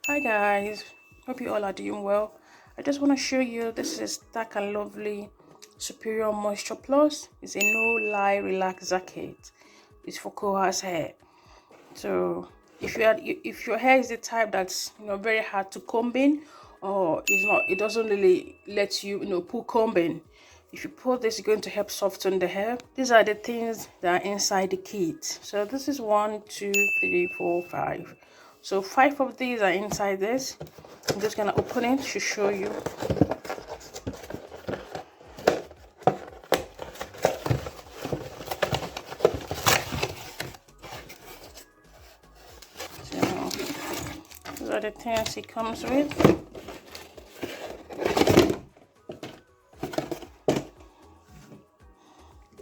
Hi guys, hope you all are doing well. I just want to show you this is Dark and Lovely Superior Moisture Plus. It's a no-lye relaxer kit. It's for Koha's hair. So if your hair is the type that's very hard to comb in, or it doesn't really let you pull combing. If you put this, it's going to help soften the hair. These are the things that are inside the kit. So this is 1, 2, 3, 4, 5. So 5 of these are inside this. I'm just gonna open it to show you. So these are the things it comes with.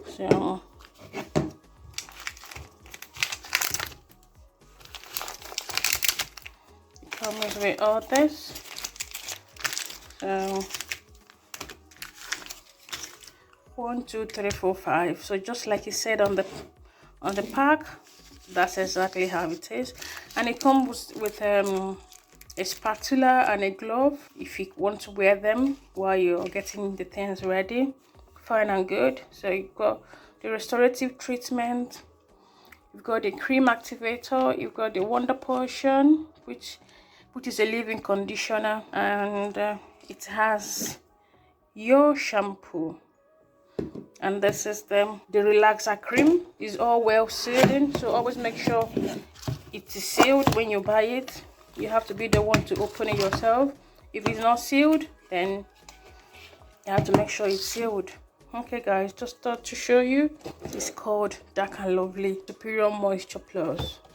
So it comes with all this. So 1, 2, 3, 4, 5. So just like it said on the pack, that's exactly how it is. And it comes with a spatula and a glove if you want to wear them while you're getting the things ready. Fine and good. So you've got the restorative treatment, you've got the cream activator, you've got the wonder potion, which is a leave-in conditioner, and it has your shampoo. And this is the relaxer cream. Is all well sealed in, so always make sure it is sealed when you buy it. You have to be the one to open it yourself. If it's not sealed, then you have to make sure it's sealed. Okay guys, just thought to show you. It's called Dark and Lovely Superior Moisture Plus.